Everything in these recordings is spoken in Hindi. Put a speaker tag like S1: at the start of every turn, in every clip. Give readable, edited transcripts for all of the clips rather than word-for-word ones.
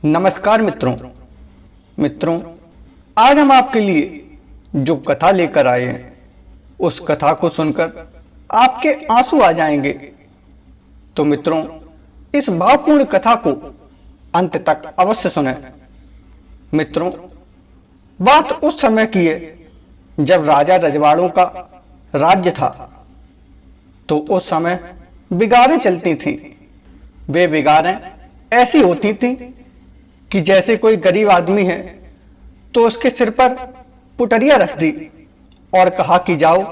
S1: नमस्कार मित्रों, आज हम आपके लिए जो कथा लेकर आए हैं उस कथा को सुनकर आपके आंसू आ जाएंगे। तो मित्रों, इस भावपूर्ण कथा को अंत तक अवश्य सुनें। मित्रों, बात उस समय की है जब राजा रजवाड़ों का राज्य था। तो उस समय बिगाड़ें चलती थीं। वे बिगाड़ें ऐसी होती थीं कि जैसे कोई गरीब आदमी है तो उसके सिर पर पुटरिया रख दी और कहा कि जाओ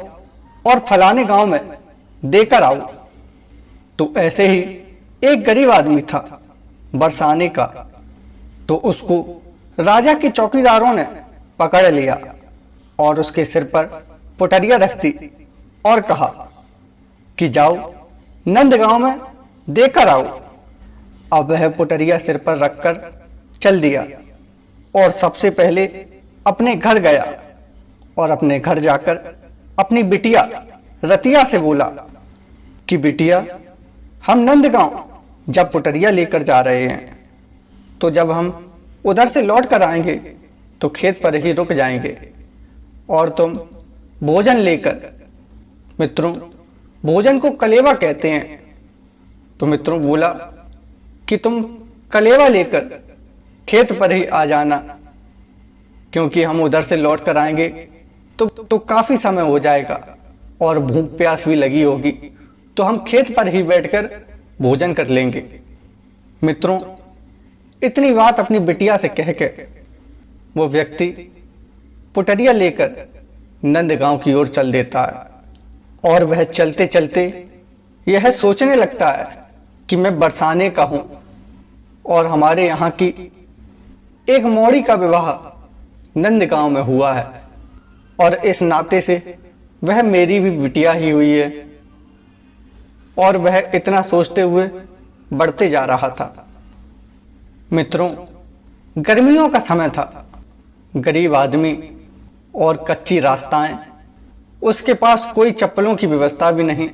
S1: और फलाने गांव में देकर आओ। तो ऐसे ही एक गरीब आदमी था बरसाने का। तो उसको राजा के चौकीदारों ने पकड़ लिया और उसके सिर पर पुटरिया रख दी और कहा कि जाओ नंदगांव में देकर आओ। अब वह पुटरिया सिर पर रखकर चल दिया और सबसे पहले अपने घर गया और अपने घर जाकर अपनी बिटिया रतिया से बोला कि बिटिया, हम नंदगांव जब पुटरिया लेकर जा रहे हैं तो जब हम उधर से लौट कर आएंगे तो खेत पर ही रुक जाएंगे और तुम भोजन लेकर, मित्रों भोजन को कलेवा कहते हैं, तो मित्रों बोला कि तुम कलेवा लेकर खेत पर ही आ जाना, क्योंकि हम उधर से लौट कर आएंगे तो काफी समय हो जाएगा और भूख प्यास भी लगी होगी, तो हम खेत पर ही बैठकर भोजन कर लेंगे। मित्रों, इतनी बात अपनी बिटिया से कह के वो व्यक्ति पुटरिया लेकर नंदगांव की ओर चल देता है और वह चलते चलते यह सोचने लगता है कि मैं बरसाने का हूं और हमारे यहाँ की एक मौड़ी का विवाह नंदगांव में हुआ है और इस नाते से वह मेरी भी बिटिया ही हुई है। और वह इतना सोचते हुए बढ़ते जा रहा था। मित्रों, गर्मियों का समय था। गरीब आदमी और कच्ची रास्ताएं, उसके पास कोई चप्पलों की व्यवस्था भी नहीं,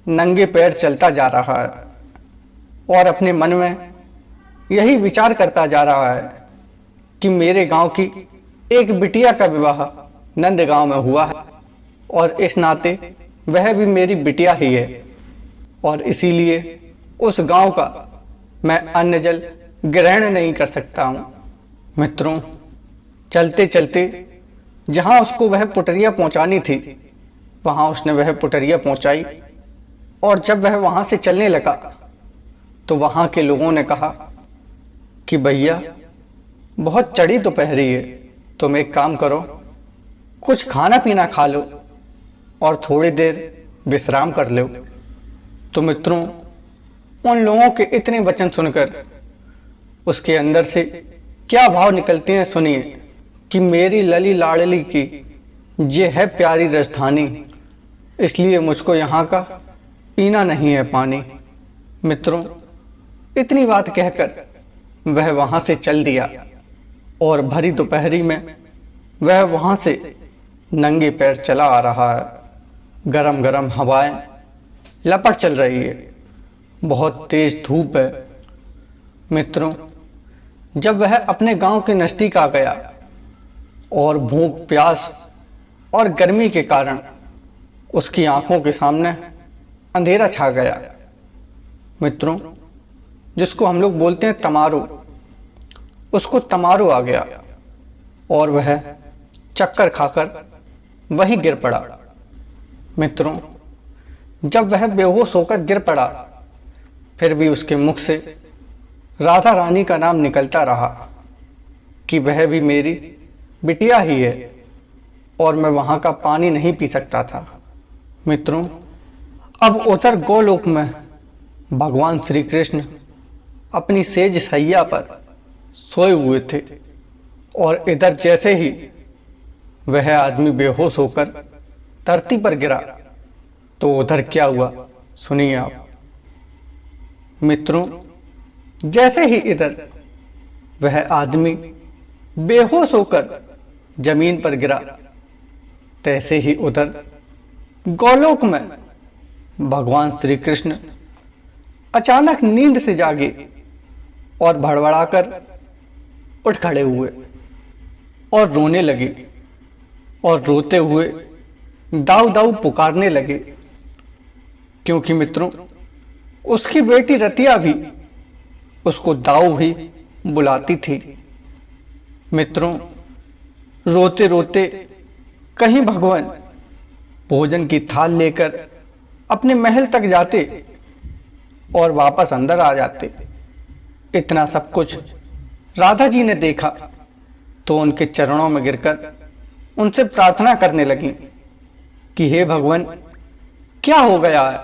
S1: नंगे पैर चलता जा रहा है और अपने मन में यही विचार करता जा रहा है कि मेरे गांव की एक बिटिया का विवाह नंदगांव में हुआ है और इस नाते वह भी मेरी बिटिया ही है और इसीलिए उस गांव का मैं अन्न जल ग्रहण नहीं कर सकता हूं। मित्रों, चलते चलते जहां उसको वह पुटरिया पहुंचानी थी वहां उसने वह पुटरिया पहुंचाई और जब वह वहां से चलने लगा तो वहां के लोगों ने कहा कि भैया, बहुत चढ़ी दोपहरी है, तुम एक काम करो, कुछ खाना पीना खा लो और थोड़ी देर विश्राम कर लो। तो मित्रों, उन लोगों के इतने वचन सुनकर उसके अंदर से क्या भाव निकलते हैं सुनिए कि मेरी लली लाडली की ये है प्यारी राजधानी, इसलिए मुझको यहाँ का पीना नहीं है पानी। मित्रों, इतनी बात कहकर वह वहां से चल दिया और भरी दोपहरी में वह वहां से नंगे पैर चला आ रहा है। गरम गरम हवाएं लपट चल रही है, बहुत तेज धूप है। मित्रों, जब वह अपने गांव के नजदीक आ गया और भूख प्यास और गर्मी के कारण उसकी आंखों के सामने अंधेरा छा गया। मित्रों, जिसको हम लोग बोलते हैं तमारो, उसको तमारो आ गया और वह चक्कर खाकर वहीं गिर पड़ा। मित्रों, जब वह बेहोश होकर गिर पड़ा फिर भी उसके मुख से राधा रानी का नाम निकलता रहा कि वह भी मेरी बिटिया ही है और मैं वहां का पानी नहीं पी सकता था। मित्रों, अब उधर गोलोक में भगवान श्री कृष्ण अपनी सेज सैया पर सोए हुए थे और इधर जैसे ही वह आदमी बेहोश होकर धरती पर गिरा तो उधर क्या हुआ सुनिए आप। मित्रों, जैसे ही इधर वह आदमी बेहोश होकर जमीन पर गिरा तैसे ही उधर गोलोक में भगवान श्री कृष्ण अचानक नींद से जागे और भड़बड़ाकर उठ खड़े हुए और रोने लगे और रोते हुए दाऊ दाऊ पुकारने लगे, क्योंकि मित्रों उसकी बेटी रतिया भी उसको दाऊ ही बुलाती थी। मित्रों रोते रोते कहीं भगवान भोजन की थाल लेकर अपने महल तक जाते और वापस अंदर आ जाते। इतना सब कुछ राधा जी ने देखा तो उनके चरणों में गिरकर उनसे प्रार्थना करने लगी कि हे भगवान, क्या हो गया है?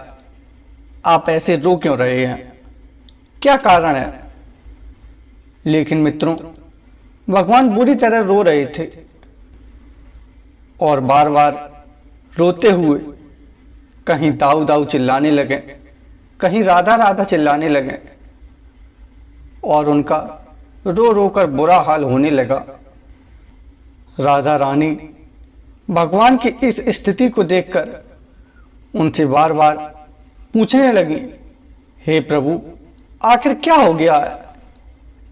S1: आप ऐसे रो क्यों रहे हैं? क्या कारण है? लेकिन मित्रों भगवान बुरी तरह रो रहे थे और बार बार रोते हुए कहीं दाऊ दाऊ चिल्लाने लगे, कहीं राधा राधा चिल्लाने लगे और उनका रो रो कर बुरा हाल होने लगा। राधा रानी भगवान की इस स्थिति को देखकर उनसे बार बार पूछने लगी, हे प्रभु, आखिर क्या हो गया है?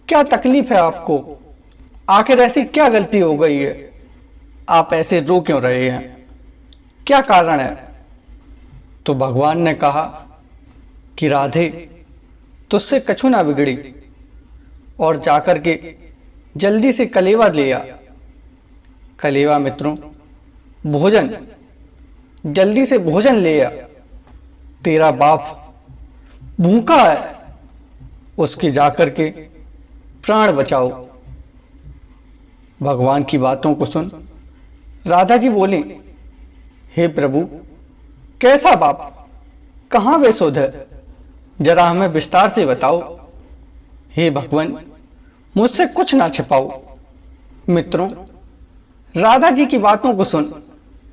S1: क्या तकलीफ है आपको? आखिर ऐसी क्या गलती हो गई है? आप ऐसे रो क्यों रहे हैं? क्या कारण है? तो भगवान ने कहा कि राधे, तुझसे कछु ना बिगड़ी और जाकर के जल्दी से कलेवा ले आ। कलेवा मित्रों भोजन, जल्दी से भोजन ले आ। तेरा बाप भूखा है, उसके जाकर के प्राण बचाओ। भगवान की बातों को सुन राधा जी बोली, हे प्रभु, कैसा बाप? कहां वे सुध है? जरा हमें विस्तार से बताओ। हे भगवान, मुझसे कुछ ना छिपाओ। मित्रों राधा जी की बातों को सुन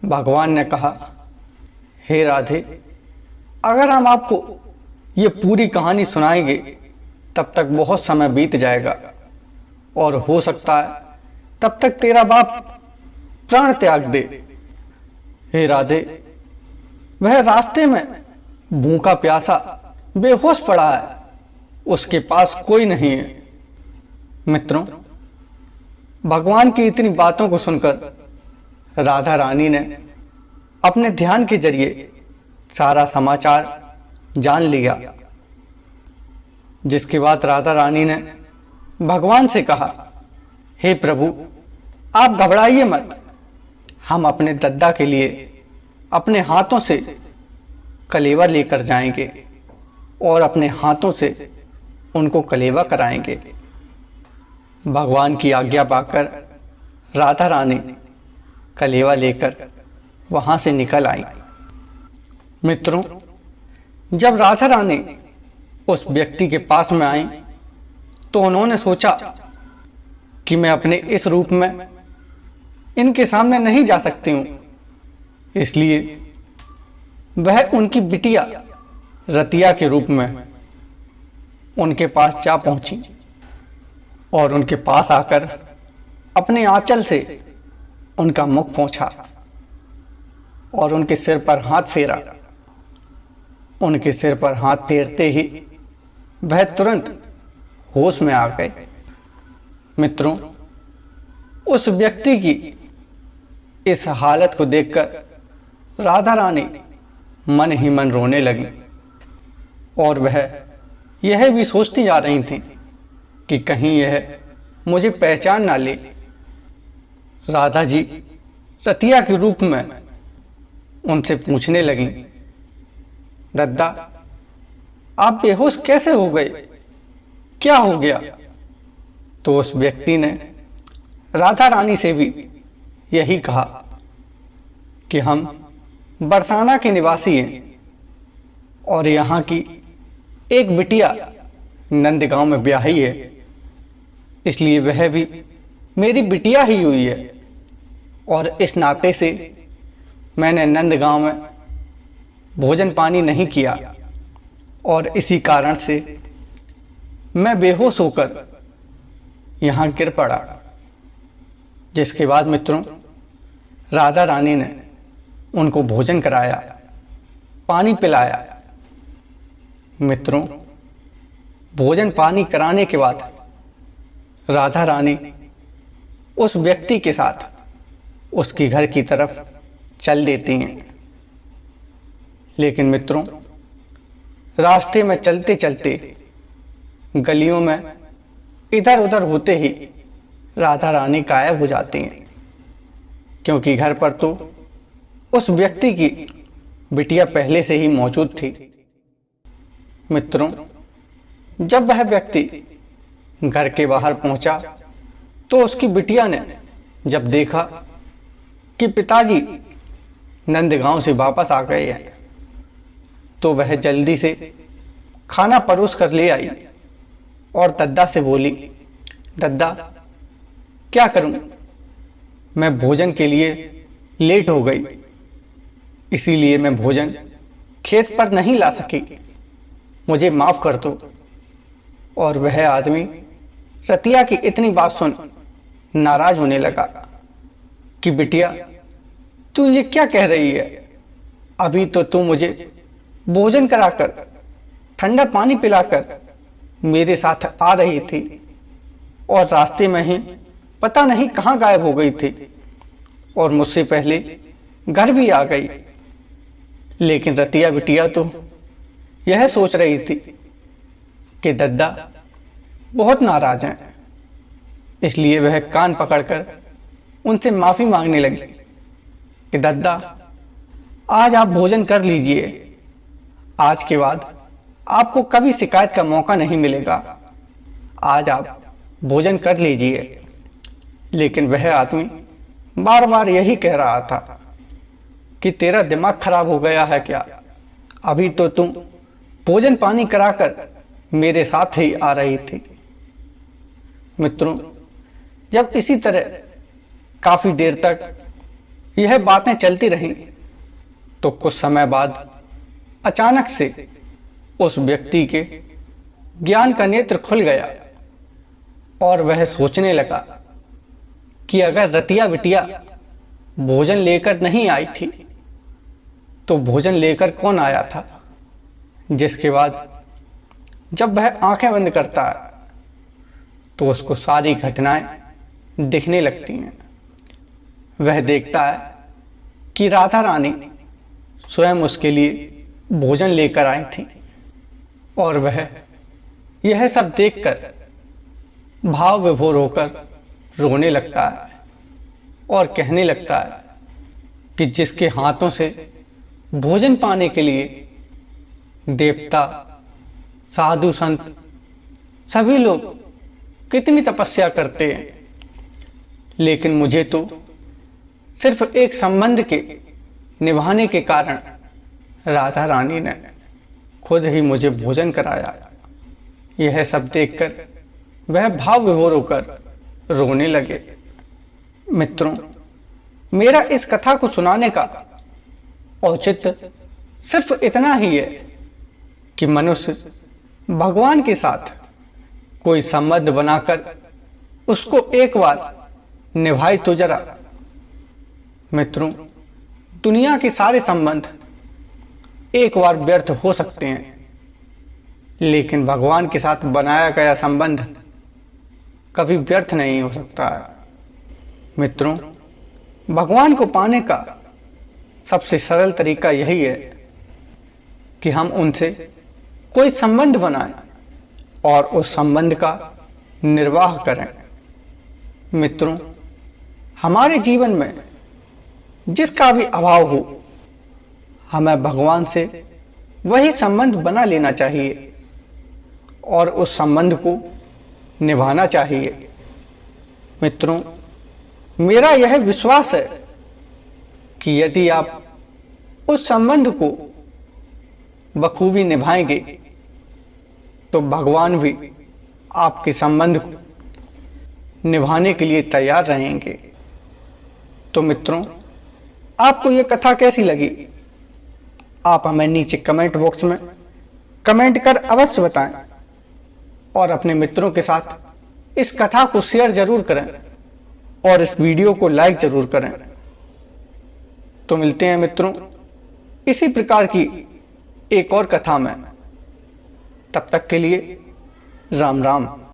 S1: भगवान ने कहा, हे राधे, अगर हम आपको ये पूरी कहानी सुनाएंगे तब तक बहुत समय बीत जाएगा और हो सकता है तब तक तेरा बाप प्राण त्याग दे। हे राधे, वह रास्ते में भूखा प्यासा बेहोश पड़ा है, उसके पास कोई नहीं है। मित्रों भगवान की इतनी बातों को सुनकर राधा रानी ने अपने ध्यान के जरिए सारा समाचार जान लिया, जिसके बाद राधा रानी ने भगवान से कहा, हे प्रभु, आप घबराइए मत। हम अपने दद्दा के लिए अपने हाथों से कलेवा लेकर जाएंगे और अपने हाथों से उनको कलेवा कराएंगे। भगवान की आज्ञा पाकर राधा रानी कलेवा लेकर वहां से निकल आई। मित्रों जब राधा रानी उस व्यक्ति के पास में आई तो उन्होंने सोचा कि मैं अपने इस रूप में इनके सामने नहीं जा सकती हूं, इसलिए वह उनकी बिटिया रतिया के रूप में उनके पास जा पहुंची और उनके पास आकर अपने आंचल से उनका मुख पोंछा और उनके सिर पर हाथ फेरा। उनके सिर पर हाथ फेरते ही वह तुरंत होश में आ गए। मित्रों उस व्यक्ति की इस हालत को देखकर राधा रानी मन ही मन रोने लगी और वह यह भी सोचती जा रही थी कि कहीं यह मुझे पहचान ना ले। राधा जी रतिया के रूप में उनसे पूछने लगी, दद्दा, आप बेहोश कैसे हो गए? क्या हो गया? तो उस व्यक्ति ने राधा रानी से भी यही कहा कि हम बरसाना के निवासी हैं और यहाँ की एक बिटिया नंदगांव में ब्याही है, इसलिए वह भी मेरी बिटिया ही हुई है और इस नाते से मैंने नंदगांव में भोजन पानी नहीं किया और इसी कारण से मैं बेहोश होकर यहाँ गिर पड़ा। जिसके बाद मित्रों राधा रानी ने उनको भोजन कराया, पानी पिलाया। मित्रों भोजन पानी कराने के बाद राधा रानी उस व्यक्ति के साथ उसकी घर की तरफ चल देती हैं। लेकिन मित्रों, रास्ते में चलते चलते गलियों में इधर उधर होते ही राधा रानी गायब हो जाती हैं, क्योंकि घर पर तो उस व्यक्ति की बिटिया पहले से ही मौजूद थी। मित्रों, जब वह व्यक्ति घर के बाहर पहुंचा तो उसकी बिटिया ने जब देखा कि पिताजी नंदगांव से वापस आ गए हैं, तो वह जल्दी से खाना परोस कर ले आई और दद्दा से बोली, दद्दा क्या करूं, मैं भोजन के लिए लेट हो गई, इसीलिए मैं भोजन खेत पर नहीं ला सकी, मुझे माफ कर दो। और वह आदमी रतिया की इतनी बात सुन नाराज होने लगा कि बिटिया तू ये क्या कह रही है, अभी तो तू मुझे भोजन कराकर ठंडा पानी पिलाकर मेरे साथ आ रही थी और रास्ते में ही पता नहीं कहाँ गायब हो गई थी और मुझसे पहले घर भी आ गई। लेकिन रतिया बिटिया तो यह सोच रही थी कि दद्दा बहुत नाराज हैं, इसलिए वह कान पकड़कर उनसे माफी मांगने लगी कि दद्दा आज आप भोजन कर लीजिए, आज के बाद आपको कभी शिकायत का मौका नहीं मिलेगा, आज आप भोजन कर लीजिए। लेकिन वह आदमी बार बार यही कह रहा था कि तेरा दिमाग खराब हो गया है क्या, अभी तो तुम भोजन पानी कराकर मेरे साथ ही आ रही थी। मित्रों, जब इसी तरह काफी देर तक यह बातें चलती रहीं तो कुछ समय बाद अचानक से उस व्यक्ति के ज्ञान का नेत्र खुल गया और वह सोचने लगा कि अगर रतिया बिटिया भोजन लेकर नहीं आई थी तो भोजन लेकर कौन आया था। जिसके बाद जब वह आंखें बंद करता है तो उसको सारी घटनाएं दिखने लगती हैं। वह देखता है कि राधा रानी स्वयं उसके लिए भोजन लेकर आई थी और वह यह सब देखकर भाव विभोर होकर रोने लगता है और कहने लगता है कि जिसके हाथों से भोजन पाने के लिए देवता, साधु, संत सभी लोग कितनी तपस्या करते हैं, लेकिन मुझे तो सिर्फ एक संबंध के निभाने के कारण राधा रानी ने खुद ही मुझे भोजन कराया। यह सब देखकर वह भाव विभोर होकर रोने लगे। मित्रों, मेरा इस कथा को सुनाने का औचित्य सिर्फ इतना ही है कि मनुष्य भगवान के साथ कोई संबंध बनाकर उसको एक बार निभाए तो जरा। मित्रों, दुनिया के सारे संबंध एक बार व्यर्थ हो सकते हैं, लेकिन भगवान के साथ बनाया गया संबंध कभी व्यर्थ नहीं हो सकता है। मित्रों, भगवान को पाने का सबसे सरल तरीका यही है कि हम उनसे कोई संबंध बनाएं और उस संबंध का निर्वाह करें। मित्रों, हमारे जीवन में जिसका भी अभाव हो, हमें भगवान से वही संबंध बना लेना चाहिए और उस संबंध को निभाना चाहिए। मित्रों, मेरा यह विश्वास है कि यदि आप उस संबंध को बखूबी निभाएंगे तो भगवान भी आपके संबंध को निभाने के लिए तैयार रहेंगे। तो मित्रों, आपको यह कथा कैसी लगी, आप हमें नीचे कमेंट बॉक्स में कमेंट कर अवश्य बताएं और अपने मित्रों के साथ इस कथा को शेयर जरूर करें और इस वीडियो को लाइक जरूर करें। तो मिलते हैं मित्रों इसी प्रकार की एक और कथा में। तब तक के लिए राम राम।